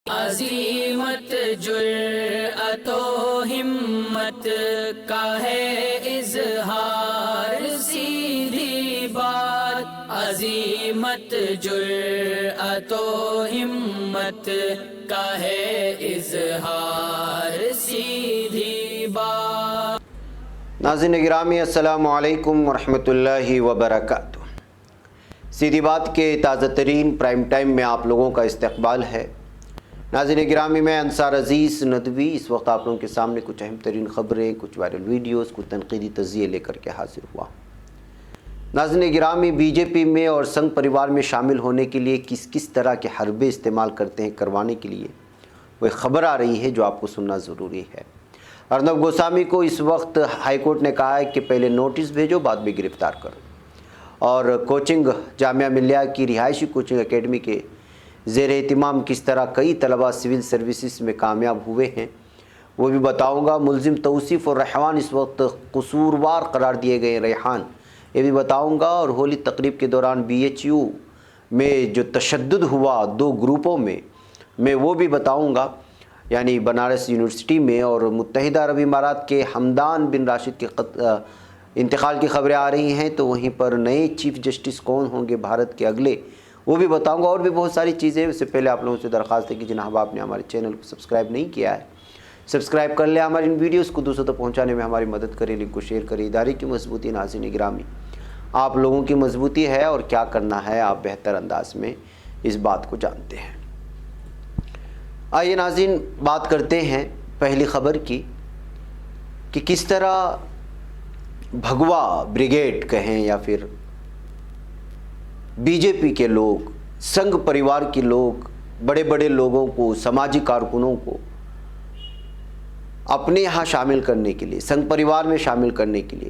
عظیمت جرأت و ہمت کا ہے اظہار، سیدھی بات عظیمت جرأت و ہمت کا ہے اظہار، سیدھی بات۔ ناظرین گرامی السلام علیکم ورحمۃ اللہ وبرکاتہ۔ سیدھی بات کے تازہ ترین پرائم ٹائم میں آپ لوگوں کا استقبال ہے۔ ناظرین گرامی، میں انصار عزیز ندوی اس وقت آپ لوگوں کے سامنے کچھ اہم ترین خبریں، کچھ وائرل ویڈیوز، کچھ تنقیدی تجزیے لے کر کے حاضر ہوا۔ ناظرین گرامی، بی جے پی میں اور سنگھ پریوار میں شامل ہونے کے لیے کس طرح کے حربے استعمال کرتے ہیں کروانے کے لیے، وہ ایک خبر آ رہی ہے جو آپ کو سننا ضروری ہے۔ ارنب گوسوامی کو اس وقت ہائی کورٹ نے کہا ہے کہ پہلے نوٹس بھیجو، بعد میں گرفتار کرو۔ اور کوچنگ جامعہ ملیہ کی رہائشی کوچنگ اکیڈمی کے زیر اہتمام کس طرح کئی طلباء سول سروسز میں کامیاب ہوئے ہیں وہ بھی بتاؤں گا۔ ملزم توصیف اور ریحان اس وقت قصوروار قرار دیے گئے ریحان، یہ بھی بتاؤں گا۔ اور ہولی تقریب کے دوران بی ایچ یو میں جو تشدد ہوا دو گروپوں میں وہ بھی بتاؤں گا، یعنی بنارس یونیورسٹی میں، اور متحدہ عرب امارات کے حمدان بن راشد کے انتقال کی خبریں آ رہی ہیں، تو وہیں پر نئے چیف جسٹس کون ہوں گے بھارت کے اگلے، وہ بھی بتاؤں گا۔ اور بھی بہت ساری چیزیں۔ اس سے پہلے آپ لوگوں سے درخواست ہے کہ جناب آپ نے ہمارے چینل کو سبسکرائب نہیں کیا ہے، سبسکرائب کر لیں، ہماری ان ویڈیوز کو دوسروں تک پہنچانے میں ہماری مدد کریں، لنک کو شیئر کریں۔ ادارے کی مضبوطی ناظرین گرامی آپ لوگوں کی مضبوطی ہے، اور کیا کرنا ہے آپ بہتر انداز میں اس بات کو جانتے ہیں۔ آئیے ناظرین بات کرتے ہیں پہلی خبر کی کہ کس طرح بھگوا بریگیڈ کہیں یا پھر بی جے پی کے لوگ، سنگھ پریوار کے لوگ، بڑے بڑے لوگوں کو، سماجی کارکنوں کو اپنے یہاں شامل کرنے کے لیے، سنگھ پریوار میں شامل کرنے کے لیے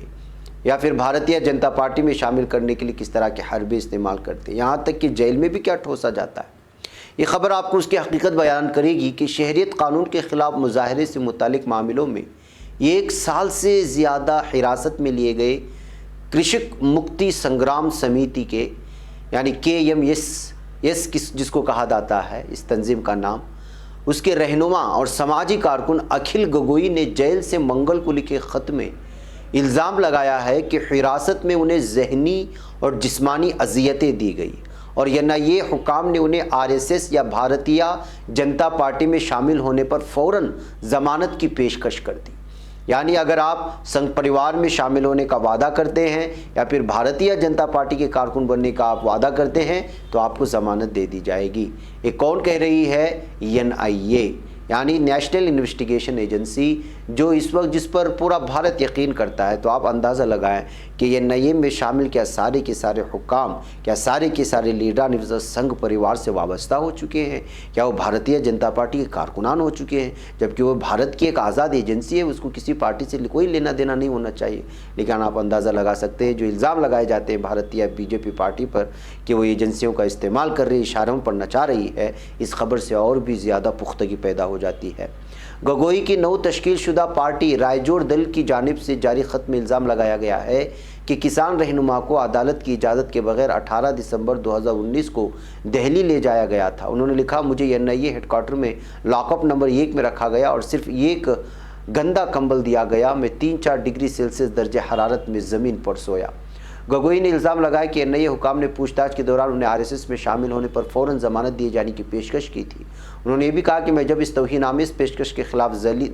یا پھر بھارتیہ جنتا پارٹی میں شامل کرنے کے لیے کس طرح کے حربے استعمال کرتے ہیں، یہاں تک کہ جیل میں بھی کیا ٹھوسا جاتا ہے۔ یہ خبر آپ کو اس کی حقیقت بیان کرے گی کہ شہریت قانون کے خلاف مظاہرے سے متعلق معاملوں میں 1 سال سے زیادہ حراست میں لیے گئے کرشک مکتی سنگرام سمیتی کے، یعنی KMS جس کو کہا جاتا ہے اس تنظیم کا نام، اس کے رہنما اور سماجی کارکن اکھل گگوئی نے جیل سے منگل کو لکھے خط میں الزام لگایا ہے کہ حراست میں انہیں ذہنی اور جسمانی اذیتیں دی گئی، اور یہ حکام نے انہیں RSS یا بھارتیہ جنتا پارٹی میں شامل ہونے پر فوراً ضمانت کی پیشکش کر دی۔ یعنی اگر آپ سنگھ پریوار میں شامل ہونے کا وعدہ کرتے ہیں یا پھر بھارتیہ جنتا پارٹی کے کارکن بننے کا آپ وعدہ کرتے ہیں تو آپ کو ضمانت دے دی جائے گی۔ یہ کون کہہ رہی ہے؟ NIA، یعنی نیشنل انویسٹیگیشن ایجنسی، جو اس وقت جس پر پورا بھارت یقین کرتا ہے۔ تو آپ اندازہ لگائیں کہ NIA میں شامل کیا سارے کے سارے حکام، کیا سارے کے سارے لیڈران سنگھ پریوار سے وابستہ ہو چکے ہیں، کیا وہ بھارتیہ جنتا پارٹی کے کارکنان ہو چکے ہیں، جبکہ وہ بھارت کی ایک آزاد ایجنسی ہے، اس کو کسی پارٹی سے کوئی لینا دینا نہیں ہونا چاہیے۔ لیکن آپ اندازہ لگا سکتے ہیں جو الزام لگائے جاتے ہیں بھارتیہ BJP پارٹی پر کہ وہ ایجنسیوں کا استعمال کر رہی، اشاروں پر نچا رہی ہے، اس خبر سے اور بھی زیادہ پختگی پیدا ہو جاتی ہے۔ گگوئی کی نو تشکیل شدہ پارٹی رائے جوڑ دل کی جانب سے جاری خط میں الزام لگایا گیا ہے کہ کسان رہنما کو عدالت کی اجازت کے بغیر 18 دسمبر 2019 کو دہلی لے جایا گیا تھا۔ انہوں نے لکھا، مجھے NIA ہیڈ کوارٹر میں لاک اپ نمبر 1 میں رکھا گیا اور صرف ایک گندا کمبل دیا گیا، میں 3-4 ڈگری سیلسیس درجہ حرارت میں زمین پر سویا۔ گگوئی نے الزام لگایا کہ NIA حکام نے پوچھ تاچھ کے دوران انہیں RSS میں شامل ہونے پر فوراً ضمانت دیے جانے کی پیشکش کی تھی۔ انہوں نے یہ بھی کہا کہ میں جب اس توہین آمیز پیشکش کے خلاف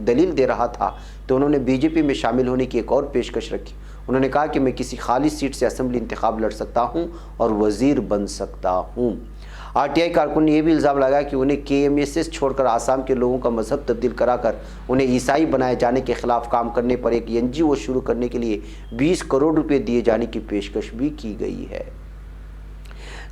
دلیل دے رہا تھا تو انہوں نے BJP میں شامل ہونے کی ایک اور پیشکش رکھی۔ انہوں نے کہا کہ میں کسی خالی سیٹ سے اسمبلی انتخاب لڑ سکتا ہوں اور وزیر بن سکتا ہوں۔ RTI کارکن نے یہ بھی الزام لگایا کہ انہیں KMS چھوڑ کر آسام کے لوگوں کا مذہب تبدیل کرا کر انہیں عیسائی بنائے جانے کے خلاف کام کرنے پر ایک NGO شروع کرنے کے لیے 20 کروڑ روپے دیے جانے کی پیشکش بھی کی گئی ہے۔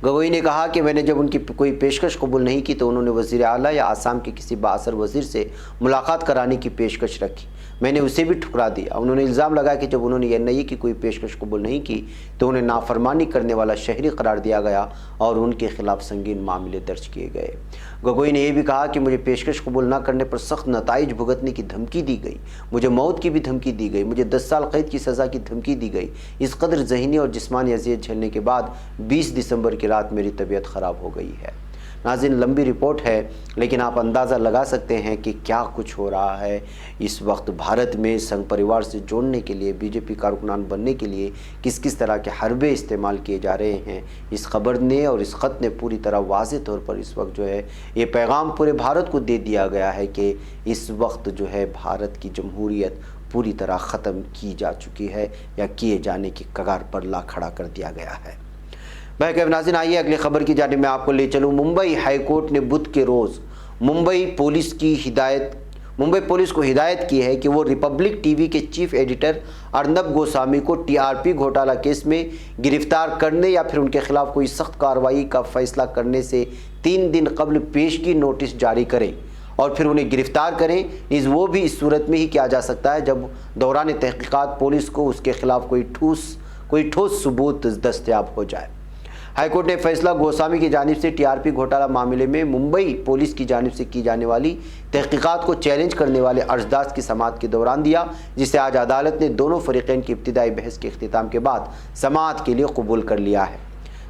گگوئی نے کہا کہ میں نے جب ان کی کوئی پیشکش قبول نہیں کی تو انہوں نے وزیر اعلیٰ یا آسام کے کسی بااثر وزیر سے ملاقات کرانے کی پیشکش رکھی، میں نے اسے بھی ٹھکرا دیا۔ انہوں نے الزام لگایا کہ جب انہوں نے NIA کی کوئی پیشکش قبول نہیں کی تو انہیں نافرمانی کرنے والا شہری قرار دیا گیا اور ان کے خلاف سنگین معاملے درج کیے گئے۔ گگوئی نے یہ بھی کہا کہ مجھے پیشکش قبول نہ کرنے پر سخت نتائج بھگتنے کی دھمکی دی گئی، مجھے موت کی بھی دھمکی دی گئی، مجھے 10 سال قید کی سزا کی دھمکی دی گئی۔ اس قدر ذہنی اور جسمانی اذیت جھیلنے کے بعد 20 دسمبر کی رات میری طبیعت خراب ہو گئی ہے۔ ناظرین لمبی رپورٹ ہے لیکن آپ اندازہ لگا سکتے ہیں کہ کیا کچھ ہو رہا ہے اس وقت بھارت میں سنگھ پریوار سے جوڑنے کے لیے، بی جے پی کارکنان بننے کے لیے کس کس طرح کے حربے استعمال کیے جا رہے ہیں۔ اس خبر نے اور اس خط نے پوری طرح واضح طور پر اس وقت جو ہے یہ پیغام پورے بھارت کو دے دیا گیا ہے کہ اس وقت جو ہے بھارت کی جمہوریت پوری طرح ختم کی جا چکی ہے یا کیے جانے کی کگار پر لا کھڑا کر دیا گیا ہے۔ بہرکیف ناظرین آئیے اگلی خبر کی جانب میں آپ کو لے چلوں۔ ممبئی ہائی کورٹ نے بدھ کے روز ممبئی پولیس کو ہدایت کی ہے کہ وہ ریپبلک ٹی وی کے چیف ایڈیٹر ارنب گوسوامی کو ٹی آر پی گھوٹالہ کیس میں گرفتار کرنے یا پھر ان کے خلاف کوئی سخت کارروائی کا فیصلہ کرنے سے 3 دن قبل پیشگی نوٹس جاری کریں اور پھر انہیں گرفتار کریں۔ وہ بھی اس صورت میں ہی کیا جا سکتا ہے جب دوران تحقیقات پولیس کو اس کے خلاف کوئی ٹھوس ثبوت دستیاب ہو جائے۔ ہائی کورٹ نے فیصلہ گوسوامی کی جانب سے ٹی آر پی گھوٹالہ معاملے میں ممبئی پولیس کی جانب سے کی جانے والی تحقیقات کو چیلنج کرنے والے عرضداشت کی سماعت کے دوران دیا، جسے آج عدالت نے دونوں فریقین کی ابتدائی بحث کے اختتام کے بعد سماعت کے لیے قبول کر لیا ہے۔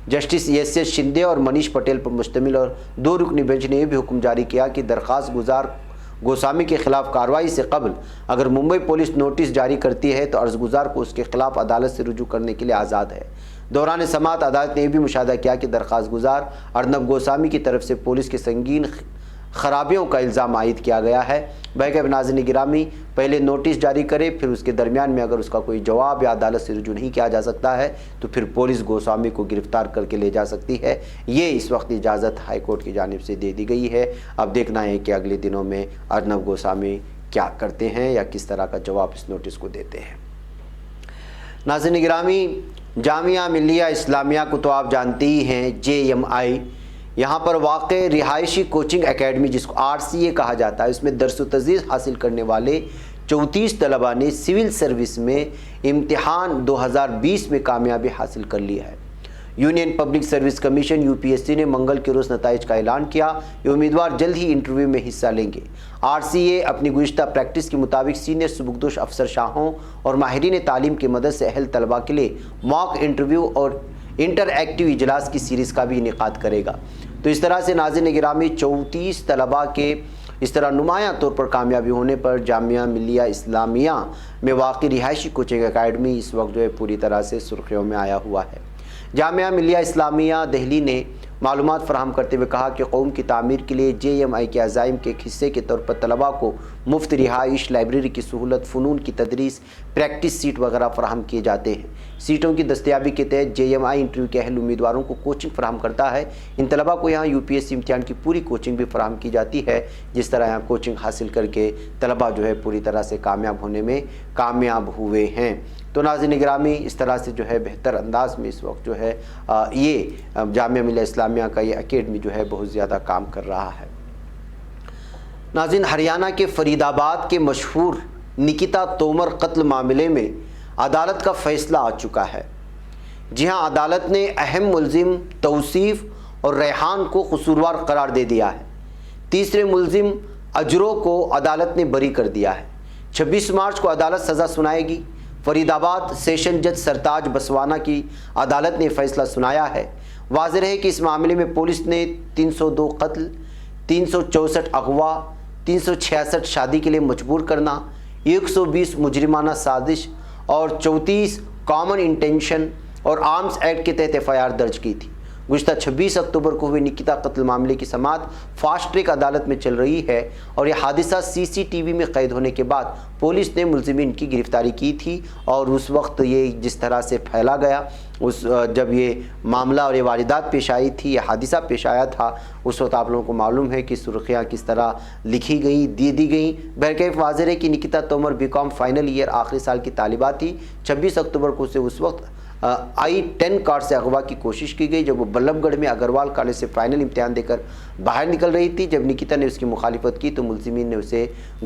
جسٹس ایس ایس شندے اور منیش پٹیل پر مشتمل اور 2 رکنی بینچ نے یہ بھی حکم جاری کیا کہ درخواست گزار گوسوامی کے خلاف کارروائی سے قبل اگر ممبئی پولیس نوٹس جاری کرتی ہے تو عرض گزار کو اس کے خلاف عدالت سے رجوع کرنے کے لیے آزاد ہے۔ دوران سماعت عدالت نے یہ بھی مشاہدہ کیا کہ درخواست گزار ارنب گوسوامی کی طرف سے پولیس کے سنگین خرابیوں کا الزام عائد کیا گیا ہے۔ بہرکیف ناظرین گرامی، پہلے نوٹس جاری کرے پھر اس کے درمیان میں اگر اس کا کوئی جواب یا عدالت سے رجوع نہیں کیا جا سکتا ہے تو پھر پولیس گوسوامی کو گرفتار کر کے لے جا سکتی ہے۔ یہ اس وقت اجازت ہائی کورٹ کی جانب سے دے دی گئی ہے۔ اب دیکھنا ہے کہ اگلے دنوں میں ارنب گوسوامی کیا کرتے ہیں یا کس طرح کا جواب اس نوٹس کو دیتے ہیں۔ ناظرین گرامی، جامعہ ملیہ اسلامیہ کو تو آپ جانتے ہی ہیں، JMI، یہاں پر واقع رہائشی کوچنگ اکیڈمی جس کو RCA کہا جاتا ہے، اس میں درس و تدریس حاصل کرنے والے 34 طلباء نے سول سروس میں امتحان 2020 میں کامیابی حاصل کر لی ہے۔ Union public service commission UPSC نے منگل کے روز نتائج کا اعلان کیا۔ یہ امیدوار جلد ہی انٹرویو میں حصہ لیں گے۔ RCA اپنی گزشتہ پریکٹس کے مطابق سینئر سبکدوش افسر شاہوں اور ماہرین تعلیم کی مدد سے اہل طلباء کے لیے موک انٹرویو اور انٹر ایکٹیو اجلاس کی سیریز کا بھی انعقاد کرے گا۔ تو اس طرح سے ناظرین گرامی 34 طلباء کے اس طرح نمایاں طور پر کامیابی ہونے پر جامعہ ملیہ اسلامیہ میں واقع رہائشی کوچنگ اکیڈمی اس وقت جو ہے پوری طرح سے سرخیوں میں آیا ہوا ہے۔ جامعہ ملیہ اسلامیہ دہلی نے معلومات فراہم کرتے ہوئے کہا کہ قوم کی تعمیر کے لیے JMI کے عزائم کے ایک حصے کے طور پر طلباء کو مفت رہائش، لائبریری کی سہولت، فنون کی تدریس، پریکٹس سیٹ وغیرہ فراہم کیے جاتے ہیں۔ سیٹوں کی دستیابی کے تحت JMI انٹرویو کے اہل امیدواروں کو کوچنگ فراہم کرتا ہے۔ ان طلباء کو یہاں UPSC امتحان کی پوری کوچنگ بھی فراہم کی جاتی ہے، جس طرح یہاں کوچنگ حاصل کر کے طلباء جو ہے پوری طرح سے کامیاب ہونے میں کامیاب ہوئے ہیں۔ تو ناظرین گرامی، اس طرح سے جو ہے بہتر انداز میں اس وقت جو ہے یہ جامعہ ملیہ اسلامیہ کا یہ اکیڈمی جو ہے بہت زیادہ کام کر رہا ہے۔ ناظرین، ہریانہ کے فرید آباد کے مشہور نکیتا تومر قتل معاملے میں عدالت کا فیصلہ آ چکا ہے۔ جی ہاں، عدالت نے اہم ملزم توصیف اور ریحان کو قصوروار قرار دے دیا ہے۔ تیسرے ملزم اجرو کو عدالت نے بری کر دیا ہے۔ 26 مارچ کو عدالت سزا سنائے گی۔ فرید آباد سیشن جج سرتاج بسوانا کی عدالت نے فیصلہ سنایا ہے۔ واضح ہے کہ اس معاملے میں پولیس نے 302 قتل، 364 اغوا، 366 شادی کے لیے مجبور کرنا، 120 مجرمانہ سازش اور 34 کامن انٹینشن اور آرمز ایکٹ کے تحت FIR درج کی تھی۔ گزشتہ 26 اکتوبر کو ہوئے نکیتا قتل معاملے کی سماعت فاسٹ ٹریک عدالت میں چل رہی ہے اور یہ حادثہ CCTV میں قید ہونے کے بعد پولیس نے ملزمین کی گرفتاری کی تھی اور اس وقت یہ جس طرح سے پھیلا گیا، جب یہ معاملہ اور یہ واردات پیش آئی تھی، یہ حادثہ پیش آیا تھا، اس وقت آپ لوگوں کو معلوم ہے کہ سرخیاں کس طرح لکھی گئیں، دی گئیں۔ بہرکیف واضح ہے کہ نکیتا تومر BCom فائنل ایئر آخری سال کی طالبہ تھی۔ 26 اکتوبر کو اسے اس وقت I-10 کار سے اغوا کی کوشش کی گئی جب وہ بلب گڑھ میں اگروال کالج سے فائنل امتحان دے کر باہر نکل رہی تھی۔ جب نکیتا نے اس کی مخالفت کی تو ملزمین نے اسے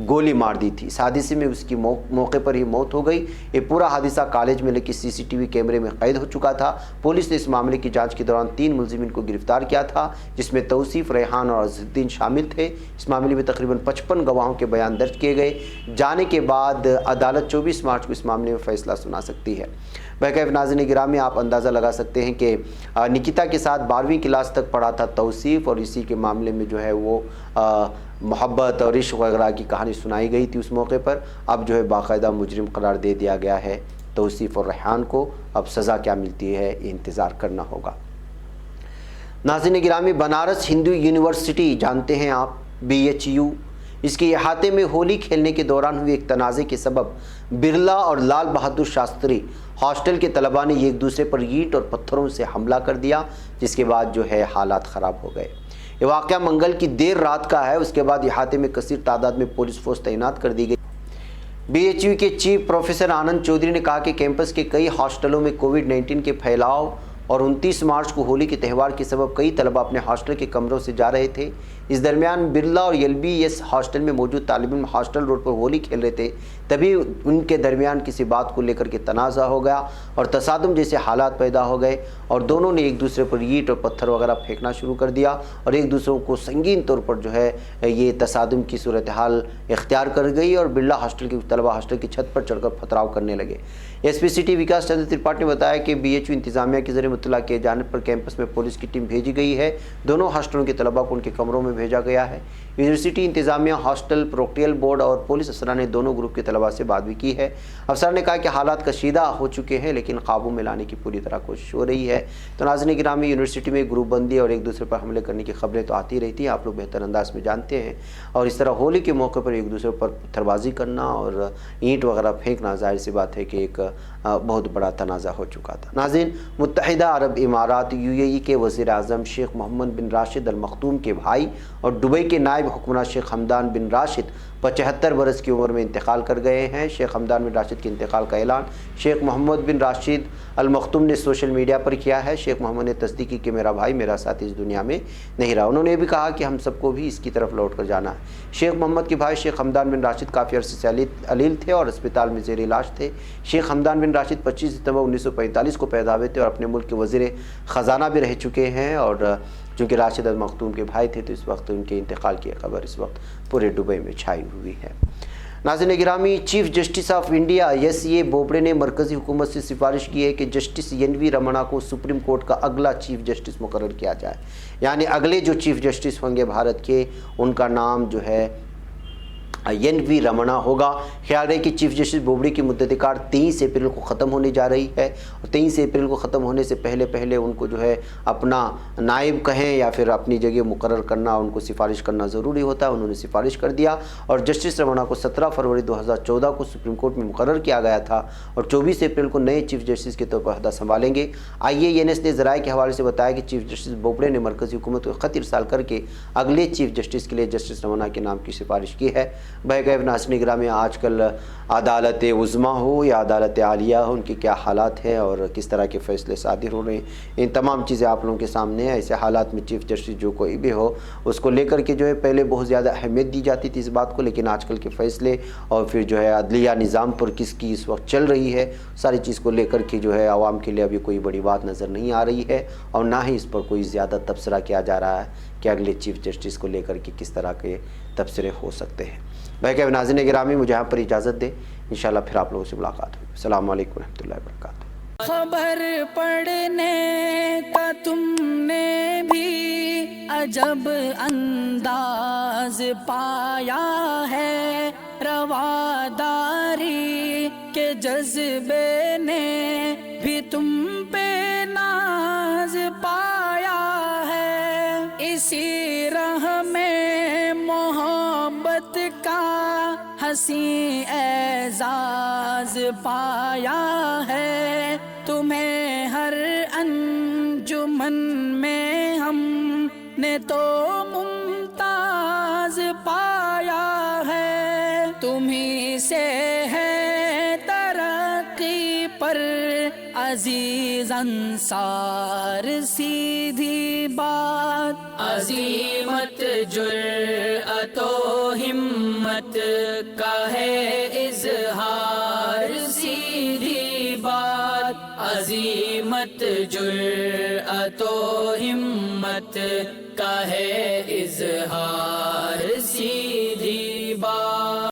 گولی مار دی تھی۔ اس حادثے میں اس کی موقع پر ہی موت ہو گئی۔ یہ پورا حادثہ کالج میں لگی CCTV کیمرے میں قید ہو چکا تھا۔ پولیس نے اس معاملے کی جانچ کے دوران 3 ملزمین کو گرفتار کیا تھا، جس میں توصیف، ریحان اور عز الدین شامل تھے۔ اس معاملے میں تقریباً 55 گواہوں کے بیان درج کیے گئے جانے کے بعد عدالت 24 مارچ کو اس معاملے میں فیصلہ سنا سکتی ہے۔ بہرکیف ناظرین گرامی آپ اندازہ لگا سکتے ہیں کہ نکیتا کے ساتھ 12ویں کلاس تک پڑھا تھا توصیف، اور اسی کے معاملے میں جو ہے وہ محبت اور عشق وغیرہ کی کہانی سنائی گئی تھی اس موقع پر. اب جو ہے باقاعدہ مجرم قرار دے دیا گیا ہے توصیف اور ریحان کو. اب سزا کیا ملتی ہے یہ انتظار کرنا ہوگا. ناظرین گرامی، بنارس ہندو یونیورسٹی جانتے ہیں آپ، BHU، اس کے احاطے میں ہولی کھیلنے کے دوران ہوئے ایک تنازع کے سبب برلا اور لال بہادر شاستری ہاسٹل کے طلباء نے ایک دوسرے پر اینٹ اور پتھروں سے حملہ کر دیا، جس کے بعد جو ہے حالات خراب ہو گئے. یہ واقعہ منگل کی دیر رات کا ہے. اس کے بعد احاطے میں کثیر تعداد میں پولیس فورس تعینات کر دی گئی. BHU کے چیف پروفیسر آنند چودھری نے کہا کہ کیمپس کے کئی ہاسٹلوں میں کووڈ-19 کے پھیلاؤ اور 29 مارچ کو ہولی کے تہوار کے سبب کئی طلباء اپنے ہاسٹل کے کمروں سے جا رہے تھے. اس درمیان برلا اور LBS ہاسٹل میں موجود طالب علم ہاسٹل روڈ پر ہولی کھیل رہے تھے. تبھی ان کے درمیان کسی بات کو لے کر کے تنازع ہو گیا اور تصادم جیسے حالات پیدا ہو گئے، اور دونوں نے ایک دوسرے پر اینٹ اور پتھر وغیرہ پھینکنا شروع کر دیا اور ایک دوسرے کو سنگین طور پر جو ہے یہ تصادم کی صورتحال اختیار کر گئی، اور برلا ہاسٹل کے طلباء ہاسٹل کی چھت پر چڑھ کر پتھراؤ کرنے لگے. SP سٹی وکاس چندر ترپاٹھی نے بتایا کہ BHU انتظامیہ کے ذریعے مطلع کیے جانے پر کیمپس میں پولیس کی ٹیم بھیجی گئی ہے. دونوں ہاسٹلوں کے طلباء کو ان کے کمروں میں بھیجا گیا ہے. یونیورسٹی انتظامیہ، ہاسٹل پروکٹیل بورڈ اور پولیس افسران نے دونوں گروپ کے طلباء سے بات بھی کی ہے. افسران نے کہا کہ حالات کشیدہ ہو چکے ہیں لیکن قابو میں لانے کی پوری طرح کوشش ہو رہی ہے. تو ناظرین گرامی، یونیورسٹی میں گروپ بندی اور ایک دوسرے پر حملے کرنے کی خبریں تو آتی رہتی ہیں، آپ لوگ بہتر انداز میں جانتے ہیں، اور اس طرح ہولی کے موقع پر ایک دوسرے پر پتھر بازی کرنا اور اینٹ وغیرہ پھینکنا ظاہر سی بات ہے کہ ایک بہت بڑا تنازع ہو چکا تھا. ناظرین، متحدہ عرب امارات UAE کے وزیر اعظم شیخ محمد بن راشد ال مختوم کے بھائی اور دبئی کے نائب حکمراں شیخ حمدان بن راشد 75 برس کی عمر میں انتقال کر گئے ہیں. شیخ حمدان بن راشد کے انتقال کا اعلان شیخ محمد بن راشد ال مختوم نے سوشل میڈیا پر کیا ہے. شیخ محمد نے تصدیق کی کہ میرا بھائی میرا ساتھ اس دنیا میں نہیں رہا. انہوں نے بھی کہا کہ ہم سب کو بھی اس کی طرف لوٹ کر جانا ہے. شیخ محمد کے بھائی شیخ حمدان بن راشد کافی عرصے سے علیل تھے اور اسپتال میں زیر علاج تھے. شیخ حمدان بن راشد 25 ستمبر 1945 کو پیدا ہوئے تھے اور اپنے ملک کے وزیر خزانہ بھی رہ چکے ہیں، اور چونکہ راشد ال مختوم کے بھائی تھے تو اس وقت ان کے انتقال کی خبر اس وقت پورے دبئی میں چھائی ہوئی ہے. ناظرین گرامی، chief justice of India SA بوبڑے نے مرکزی حکومت سے سفارش کی ہے کہ جسٹس NV رمنا کو سپریم کورٹ کا اگلا چیف جسٹس مقرر کیا جائے. یعنی اگلے جو چیف جسٹس ہوں گے بھارت کے، ان کا نام جو ہے NV رمنا ہوگا. خیال ہے کہ چیف جسٹس بوبڑے کی مدت کار 23 اپریل کو ختم ہونے جا رہی ہے، اور 23 اپریل کو ختم ہونے سے پہلے ان کو جو ہے اپنا نائب کہیں یا پھر اپنی جگہ مقرر کرنا، ان کو سفارش کرنا ضروری ہوتا ہے. انہوں نے سفارش کر دیا، اور جسٹس رمنا کو 17 فروری 2014 کو سپریم کورٹ میں مقرر کیا گیا تھا، اور 24 اپریل کو نئے چیف جسٹس کے طور پر عہدہ سنبھالیں گے. IANS نے ذرائع کے حوالے سے بتایا کہ چیف جسٹس بوبڑے نے مرکزی حکومت کو خط ارسال کر کے اگلے چیف جسٹس کے لیے جسٹس رمنا کے نام کی سفارش کی ہے. بہرکیف ناظرین گرامی، آج کل عدالت عظمیٰ ہو یا عدالت عالیہ ہو، ان کی کیا حالات ہیں اور کس طرح کے فیصلے صادر ہو رہے ہیں، ان تمام چیزیں آپ لوگوں کے سامنے ہیں. ایسے حالات میں چیف جسٹس جو کوئی بھی ہو، اس کو لے کر کے جو ہے پہلے بہت زیادہ اہمیت دی جاتی تھی اس بات کو، لیکن آج کل کے فیصلے اور پھر جو ہے عدلیہ نظام پر کس کی اس وقت چل رہی ہے، ساری چیز کو لے کر کے جو ہے عوام کے لیے ابھی کوئی بڑی بات نظر نہیں آ رہی ہے، اور نہ ہی اس پر کوئی زیادہ تبصرہ کیا جا رہا ہے کہ اگلے چیف جسٹس کو لے کر کے کس طرح کے تبصرے ہو سکتے ہیں. بہرکیف ناظرین گرامی، مجھے یہاں پر اجازت دیں، انشاءاللہ پھر آپ لوگوں سے ملاقات ہوگی. السلام علیکم ورحمۃ اللہ وبرکاتہ. خبر پڑھنے کا تم نے بھی عجب انداز پایا ہے، رواداری کے جذبے نے بھی تم پہ ناز پایا ہے، اسی راہ میں محبت کا حسین اعزاز پایا ہے، تمہیں ہر انجمن میں ہم نے تو ممتاز پایا ہے، تمہیں سے ہے ترقی پر عزیز انصار، سیدھی بات عظیمت جرأت و ہمت کا ہے اظہار، سیدھی بات عظیمت جرأت و ہمت کا ہے اظہار، سیدھی بات.